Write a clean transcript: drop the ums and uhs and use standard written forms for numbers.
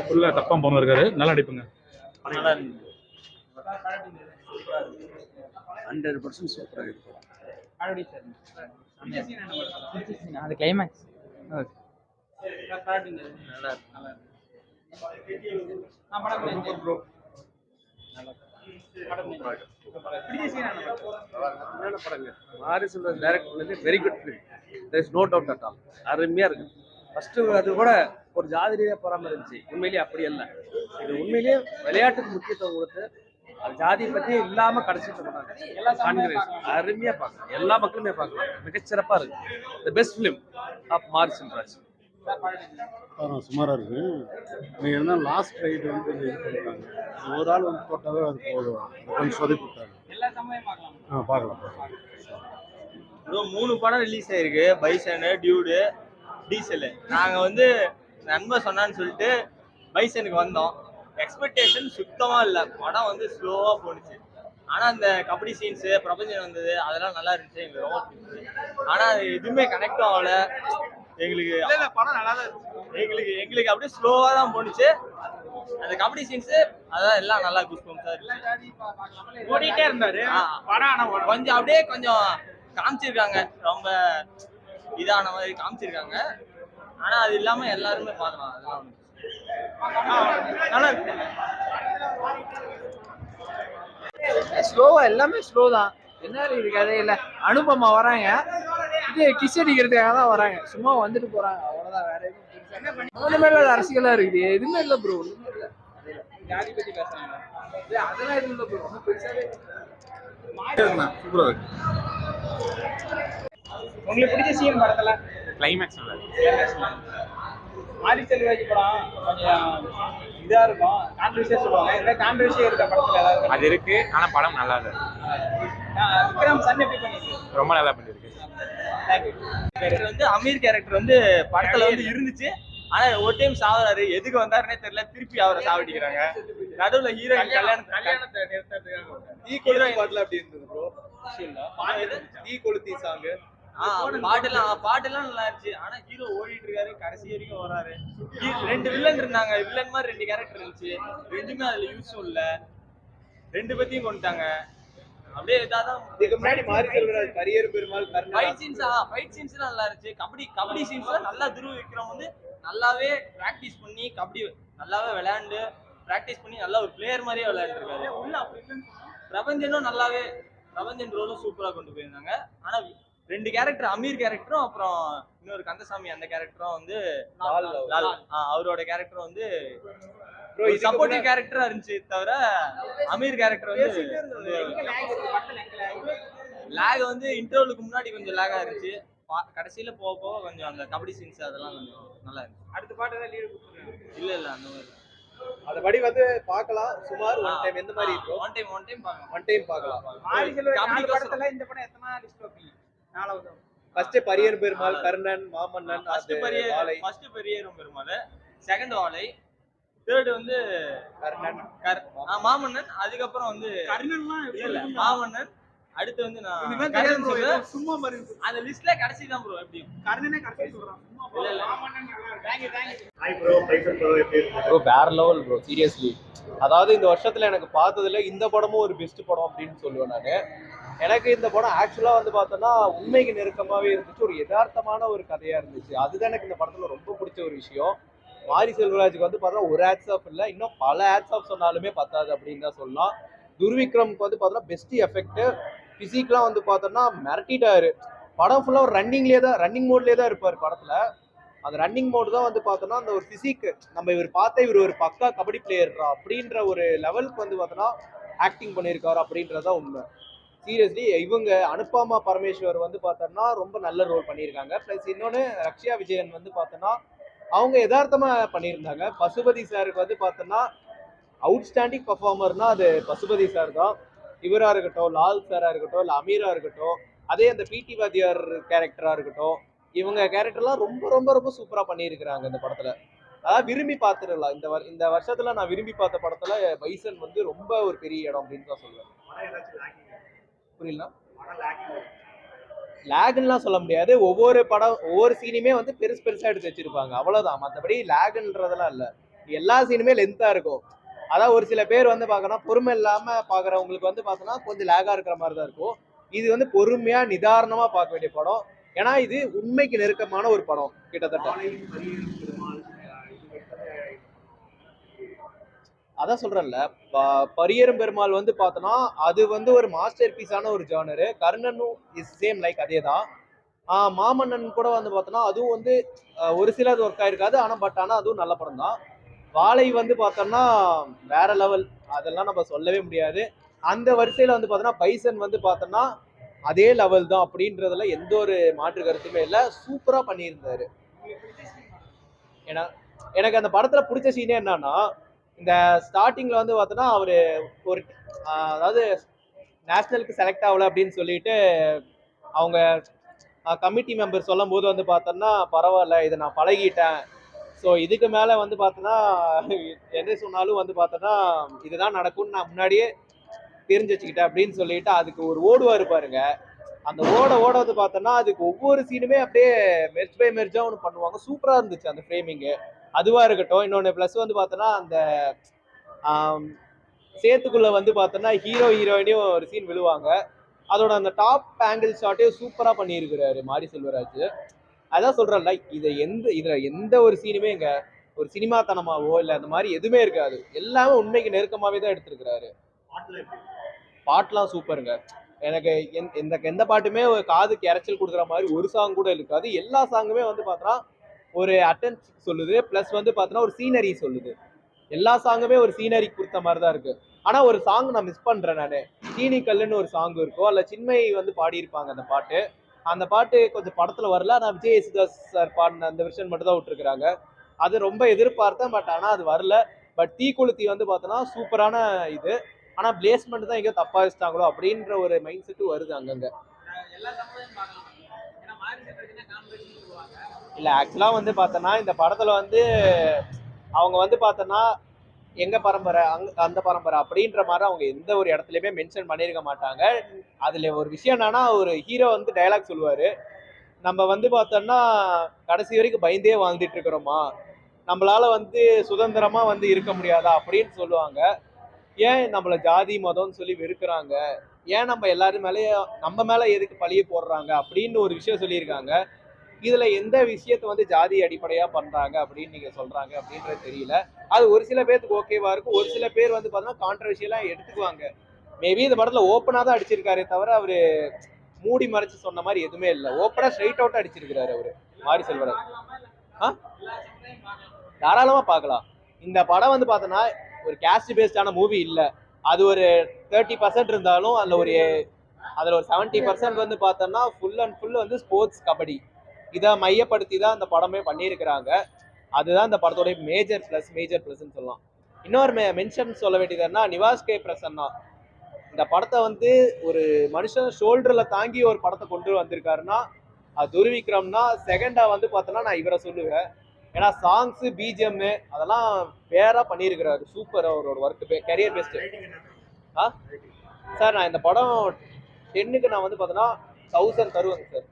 ஃபுல்லாக தப்பம் போன இருக்காரு. நல்லா அடிப்புங்க. நல்லா இருந்துச்சு. 100% சூப்பராக இருக்கும். அது climax very good film. There is no doubt at all. அருமையா இருக்கு. ஃபர்ஸ்ட் அது கூட ஒரு ஜாதி ரீதியாக போறாம இருந்துச்சு. உண்மையிலேயே அப்படி இல்லை. இது உண்மையிலேயே விளையாட்டுக்கு முக்கியத்துவம் கொடுத்து அது ஜாதியை பத்தி இல்லாம கடைசிட்டு பண்ணாங்க. அருமையா பார்க்கலாம். எல்லா மக்களுமே பார்க்கலாம். மிகச்சிறப்பா இருக்கு. தி பெஸ்ட் ஃபிலிம் ஆஃப் மாரி செல்வராஜ். சுமாராக இருக்கு. நீங்கள் என்ன லாஸ்ட் ரைடு வந்து இது பண்ணிட்டாங்க. ஒரு ஆள் வந்து போட்டாவே அது போதும். கொஞ்சம் சொதப்பிட்டாங்க. பார்க்கலாம். ப்ரோ 3 படம் ரிலீஸ் ஆயிருக்கு. பைசனு, டியூடு, டீசலு. நாங்கள் வந்து நண்பர் சொன்னான்னு சொல்லிட்டு பைசனுக்கு வந்தோம். எக்ஸ்பெக்டேஷன் சுத்தமாக இல்லை. படம் வந்து ஸ்லோவாக போணுச்சு. ஆனால் அந்த கபடி சீன்ஸு, பிரபஞ்சன் வந்தது அதெல்லாம் நல்லா இருந்துச்சு. எங்களுக்கு ரொம்ப பிடிச்சி. ஆனால் அது எதுவுமே கனெக்டும் ஆகலை எங்களுக்கு. படம் நல்லா தான் இருந்துச்சு. எங்களுக்கு அப்படியே ஸ்லோவாக தான் போணுச்சு. அந்த கபடி சீன்ஸு அதான் எல்லாம் நல்லா குஸ்பம்ஸாக இருந்துச்சு. ஓடிட்டே இருந்தாரு படம். கொஞ்சம் அப்படியே கொஞ்சம் காமிச்சிருக்காங்க. ரொம்ப இதான மாதிரி காமிச்சிருக்காங்க. ஆனா அது இல்லாம எல்லாருமே பார்க்கலாம். அதெல்லாம் நல்லா இருக்கு. ஸ்லோவா எல்லாமே ஸ்லோ தான். என்ன இது கதையில அனுபமா வராங்க. இது கிஸ் அடிக்கிறதுக்காக தான் வராங்க. சும்மா வந்துட்டு போறாங்க. அவ்வளவுதான். வேற எதுவும் ஒண்ணுமே இல்ல. அரசியலா இருக்குது. எதுவுமே இல்ல ப்ரோ. ஒண்ணுமே இல்ல. ஜாதி பத்தி பேசுறாங்க. அதெல்லாம் எதுவும் இல்ல ப்ரோ. ஒன்னும் பெருசாவே சூப்பராக இருக்கு. உங்களுக்கு பிடிச்ச சீன் படத்துல கிளைமேக்ஸ் நல்லா இருக்கு. மாரி செல்வராஜ் படம் கொஞ்சம் இதா இருக்கும். கான்ட்ரவர்சியா சொல்லுவாங்க. இந்த கான்ட்ரவர்சியா இருக்க படத்துல ஏதாவது அது இருக்கு. ஆனா படம் நல்லா இல்லை. விக்ரம் சன் எப்படி பண்ணிருக்கு? ரொம்ப நல்லா பண்ணிருக்கு. வந்து அமீர் கேரக்டர் வந்து படத்துல வந்து இருந்துச்சு. ஆனா ஒரு டைம் சாவறாரு. எதுக்கு வந்தாருன்னே தெரியல. திருப்பி அவரை சாவடிக்கிறாங்க. நடுவுல ஹீரோயின் கல்யாணத்தை நிறுத்ததுக்காக பாட்டுல அப்படி இருந்தது ப்ரோ. தீ கொளுத்தி சாங்கு பாட்டெல்லாம் நல்லா இருந்துச்சு. ஆனா ஹீரோ ஓடிட்டு இருக்காரு. கடைசி வரைக்கும் வராரு. 2 வில்லன் இருந்தாங்க. வில்லன் மாதிரி 2 கேரக்டர் இருந்துச்சு. ரெண்டுமே அதுல யூஸும் இல்ல. 2 பத்தியும் கொண்டுட்டாங்க. அப்படியே இதாதான். இதுக்கு முன்னாடி மாரி Selvaraj career Perumal fight scenes நல்லா இருந்துச்சு. கபடி சீன்ஸ் நல்லா துருவ விக்ரம் வந்து நல்லாவே பிராக்டிஸ் பண்ணி கபடி நல்லாவே விளையாண்டு பிராக்டிஸ் பண்ணி நல்லா ஒரு பிளேயர் மாதிரியே விளையாண்டுருக்காரு. பிரபஞ்சன் ரோலும் சூப்பரா கொண்டு போயிருந்தாங்க. ஆனா 2 கேரக்டர், அமீர் கேரக்டரும் அப்புறம் இன்னொரு கந்தசாமி அந்த கேரக்டரும் வந்து அவரோட கேரக்டரும் வந்து சப்போர்ட்டிவ் கேரக்டரா இருந்துச்சு. தவிர அமீர் கேரக்டர் வந்து லேக் வந்து இன்டர்வலுக்கு முன்னாடி கொஞ்சம் லேகா இருந்துச்சு. கடைசியில போக போக கொஞ்சம் அந்த கபடி சீன்ஸ் அதெல்லாம் கொஞ்சம் நல்லா இருந்துச்சு. அடுத்த பாட்டு தான் லீடு இல்ல அந்த மாதிரி அத படி வந்து பார்க்கலாம். சுமார் ஒன் டைம் எந்த மாதிரி இருக்கும்? ஒன் டைம் பார்க்கலாம். கபடி படத்துல இந்த படம் எத்தனை லிஸ்ட் வைப்பீங்க? 4வது. ஃபர்ஸ்ட் பரியர் பெருமாள், கர்ணன், மாமன்னன், ஃபர்ஸ்ட் பரியரும் பெருமாள், செகண்ட் வாழை, தேர்ட் வந்து கர்ணன், மாமன்னன், அதுக்கப்புறம் வந்து கர்ணன்லாம் இல்ல மாமன்னன், அடுத்து வந்து நான் சும்மா மாதிரி அந்த லிஸ்ட்ல கடைசி தான் ப்ரோ. எப்படி கர்ணனே கடைசி சொல்றான். சும்மா இல்ல Maamannan. Thank you. Hi bro, Faisal bro எப்படி இருக்கு ப்ரோ? வேற லெவல் ப்ரோ. சீரியஸ்லி அதாவது இந்த வருஷத்துல எனக்கு பார்த்ததுல இந்த படமும் ஒரு பெஸ்ட் படம் அப்படின்னு சொல்லுவேன் நானு. எனக்கு இந்த படம் ஆக்சுவலா வந்து பார்த்தோன்னா உண்மைக்கு நெருக்கமாவே இருந்துச்சு. ஒரு யதார்த்தமான ஒரு கதையா இருந்துச்சு. அதுதான் எனக்கு இந்த படத்துல ரொம்ப பிடிச்ச ஒரு விஷயம். மாரி செல்வராஜுக்கு வந்து பார்த்தா ஒரு ஹேட்ஸ் ஆஃப் இல்லை, இன்னும் பல ஹேட்ஸ் ஆஃப் சொன்னாலுமே பத்தாது அப்படின்னு தான் சொல்லலாம். துர்விக்ரமுக்கு வந்து பார்த்தோன்னா பெஸ்ட் எஃபெக்ட். பிசிக்லாம் வந்து பார்த்தோன்னா மிரட்டிட்டாரு. படம் ஃபுல்லாக ஒரு ரன்னிங் மோட்லேயே தான் இருப்பார் படத்துல. அந்த ரன்னிங் மோடு தான் வந்து பார்த்தோன்னா அந்த ஒரு பிசிக் நம்ம இவர் பார்த்தா இவர் ஒரு பக்கா கபடி பிளேயர்ரா அப்படின்ற ஒரு லெவலுக்கு வந்து பார்த்தோன்னா ஆக்டிங் பண்ணியிருக்காரு அப்படின்றதான் உண்மை. சீரியஸ்லி இவங்க அனுபமா பரமேஸ்வர் வந்து பார்த்தோன்னா ரொம்ப நல்ல ரோல் பண்ணியிருக்காங்க. ப்ளஸ் இன்னொன்று ரக்ஷா விஜயன் வந்து பார்த்தோன்னா அவங்க யதார்த்தமாக பண்ணியிருந்தாங்க. பசுபதி சாருக்கு வந்து பார்த்தோன்னா அவுட்ஸ்டாண்டிங் பர்ஃபார்மர்னா அது பசுபதி சார் தான். இவராக இருக்கட்டும், லால் சாராக இருக்கட்டும், இல்லை அமீராக இருக்கட்டும், அதே அந்த பிடி வாத்தியார் கேரக்டராக இருக்கட்டும், இவங்க கேரக்டர்லாம் ரொம்ப ரொம்ப ரொம்ப சூப்பராக பண்ணியிருக்கிறாங்க இந்த படத்தில். அதாவது விரும்பி பார்த்துடலாம். இந்த வருஷத்தில் நான் விரும்பி பார்த்த படத்தில் பைசன் வந்து ரொம்ப ஒரு பெரிய இடம் அப்படின்னு தான் சொல்லுவேன். புரியல? லேக்லாம் சொல்ல முடியாது. ஒவ்வொரு சீனுமே வந்து பெருசு பெருசா எடுத்து வச்சிருப்பாங்க, அவ்வளவுதான். மற்றபடி லேக்ன்றதெல்லாம் இல்ல. எல்லா சீனுமே லென்த்தா இருக்கும். அதான் ஒரு சில பேர் வந்து பார்க்கணும் பொறுமை இல்லாம பாக்குறவங்களுக்கு வந்து பார்த்தோன்னா கொஞ்சம் லேகா இருக்கிற மாதிரி தான் இருக்கும். இது வந்து பொறுமையா நிதானமா பார்க்க வேண்டிய படம். ஏன்னா இது உண்மைக்கு நெருக்கமான ஒரு படம் கிட்டத்தட்ட. அதான் சொல்றேன்ல, பரியரும் பெருமாள் வந்து பார்த்தோன்னா அது வந்து ஒரு மாஸ்டர் பீஸான ஒரு ஜானரு. கர்ணனும் இஸ் சேம் லைக் அதே தான். மாமன்னன் கூட வந்து பார்த்தோன்னா அதுவும் வந்து ஒரு சிலது ஒர்க் ஆயிருக்காது. ஆனா அதுவும் நல்ல படம் தான். வாழை வந்து பார்த்தோம்னா வேற லெவல், அதெல்லாம் நம்ம சொல்லவே முடியாது. அந்த வரிசையில வந்து பார்த்தோன்னா பைசன் வந்து பார்த்தோம்னா அதே லெவல் தான் அப்படின்றதுல எந்த ஒரு மாற்று கருத்துமே இல்லை. சூப்பரா பண்ணியிருந்தாரு. ஏன்னா எனக்கு அந்த படத்துல பிடிச்ச சீனே என்னன்னா, இந்த ஸ்டார்டிங்ல வந்து பார்த்தோன்னா அவரு ஒரு அதாவது நேஷனலுக்கு செலக்ட் ஆகல அப்படின்னு சொல்லிட்டு அவங்க கமிட்டி மெம்பர் சொல்லும் போது வந்து பார்த்தோம்னா பரவாயில்ல, இதை நான் பழகிட்டேன், ஸோ இதுக்கு மேலே வந்து பார்த்தோன்னா என்ன சொன்னாலும் வந்து பார்த்தோன்னா இதுதான் நடக்கும்னு நான் முன்னாடியே தெரிஞ்சு வச்சுக்கிட்டேன் அப்படின்னு சொல்லிட்டு அதுக்கு ஒரு ஓடுவாரு பாருங்க. அந்த ஓட வந்து பார்த்தோன்னா அதுக்கு ஒவ்வொரு சீனுமே அப்படியே மெர்ஜ் பை மெர்ஜா ஒன்று பண்ணுவாங்க. சூப்பராக இருந்துச்சு அந்த ஃப்ரேமிங்கு. அதுவாக இருக்கட்டும். இன்னொன்று ப்ளஸ் வந்து பார்த்தோன்னா அந்த சேத்துக்குள்ள வந்து பார்த்தோன்னா ஹீரோ ஹீரோயினையும் ஒரு சீன் விழுவாங்க. அதோட அந்த டாப் ஆங்கிள் ஷாட்டையும் சூப்பராக பண்ணியிருக்கிறாரு மாரி செல்வராஜ். அதான் சொல்றேன்ல, இதுல எந்த ஒரு சீனுமே ஒரு சினிமாத்தனமாவோ இல்லை அந்த மாதிரி எதுவுமே இருக்காது. எல்லாமே உண்மைக்கு நெருக்கமாவே தான் எடுத்திருக்கிறாரு. பாட்டுலாம் சூப்பருங்க. எனக்கு எந்த பாட்டுமே ஒரு காதுக்கு இறைச்சல் கொடுக்குற மாதிரி ஒரு சாங் கூட இருக்காது. எல்லா சாங்குமே வந்து பார்த்தோன்னா ஒரு அட்டென்ஷன் சொல்லுது, ப்ளஸ் வந்து பார்த்தோன்னா ஒரு சீனரி சொல்லுது. எல்லா சாங்குமே ஒரு சீனரி கொடுத்த மாதிரி தான் இருக்கு. ஆனா ஒரு சாங் நான் மிஸ் பண்றேன். நான் சீனி கல்லுன்னு ஒரு சாங் இருக்கும், அல்ல சின்மயி வந்து பாடியிருப்பாங்க அந்த பாட்டு. அந்த பாட்டு கொஞ்சம் படத்துல வரல. நான் விஜய் யேசுதாஸ் சார் பாடின அந்த வெர்ஷன் மட்டும் தான் விட்டுருக்காங்க. அது ரொம்ப எதிர்பார்த்தேன், பட் ஆனா அது வரல. பட் தீக்குளுத்தி வந்து பார்த்தோன்னா சூப்பரான இது. ஆனா பிளேஸ்மெண்ட் தான் எங்கேயோ தப்பா வச்சுட்டாங்களோ அப்படின்ற ஒரு மைண்ட் செட்டு வருது அங்கங்க. இல்ல ஆக்சுவலா வந்து பார்த்தோன்னா இந்த படத்துல வந்து அவங்க வந்து பார்த்தோன்னா எங்க பரம்பரை அந்த பரம்பரை அப்படின்ற மாதிரி அவங்க எந்த ஒரு இடத்துலயுமே மென்ஷன் பண்ணியிருக்க மாட்டாங்க. அதுல ஒரு விஷயம் என்னன்னா, ஒரு ஹீரோ வந்து டைலாக் சொல்லுவாரு, நம்ம வந்து பார்த்தோம்னா கடைசி வரைக்கும் பயந்தே வாழ்ந்துட்டு இருக்கிறோமா, நம்மளால வந்து சுதந்திரமா வந்து இருக்க முடியாதா அப்படின்னு சொல்லுவாங்க. ஏன் நம்மள ஜாதி மதம்னு சொல்லி வெறுக்கிறாங்க, ஏன் நம்ம எல்லாரும் மேலேயும் நம்ம மேல எதுக்கு பழிய போடுறாங்க அப்படின்னு ஒரு விஷயம் சொல்லியிருக்காங்க. இதுல எந்த விஷயத்த வந்து ஜாதி அடிப்படையா பண்றாங்க அப்படின்னு நீங்க சொல்றாங்க அப்படின்றது தெரியல. அது ஒரு சில பேருக்கு ஓகேவா இருக்கும், ஒரு சில பேர் வந்து பார்த்தீங்கன்னா கான்ட்ரவர்ஷியலா எடுத்துக்குவாங்க. மேபி இந்த படத்துல ஓப்பனா தான் அடிச்சிருக்காரே தவிர அவரு மூடி மறைச்சு சொன்ன மாதிரி எதுவுமே இல்லை. ஓப்பனா ஸ்ட்ரைட் அவுட்டா அடிச்சிருக்கிறாரு அவரு மாரி செல்வராஜ். தாராளமா பார்க்கலாம். இந்த படம் வந்து பார்த்தோன்னா ஒரு கேஸ்ட் பேஸ்டான மூவி இல்லை. அது ஒரு 30% இருந்தாலும் அதுல ஒரு 70% வந்து பார்த்தோம்னா ஃபுல் அண்ட் ஃபுல் வந்து ஸ்போர்ட்ஸ், கபடி இதை மையப்படுத்தி தான் இந்த படமே பண்ணியிருக்கிறாங்க. அதுதான் இந்த படத்தோடைய மேஜர் ப்ளஸ்ன்னு சொல்லலாம். இன்னொரு மென்ஷன் சொல்ல வேண்டியதுன்னா நிவாஸ் கே பிரசன்னா இந்த படத்தை வந்து ஒரு மனுஷன் ஷோல்டர்ல தாங்கி ஒரு படத்தை கொண்டு வந்திருக்காருன்னா அது துருவிக்ரம்னா. செகண்டா வந்து பார்த்தோன்னா நான் இவரை சொல்லுவேன். ஏன்னா சாங்ஸு பிஜிஎம் அதெல்லாம் வேற பண்ணியிருக்கிறாரு. சூப்பர் அவரோட ஒர்க்கு, கரியர் பெஸ்ட். சார் நான் இந்த படம் 10க்கு நான் வந்து பார்த்தோன்னா 1000 தருவேங்க சார்.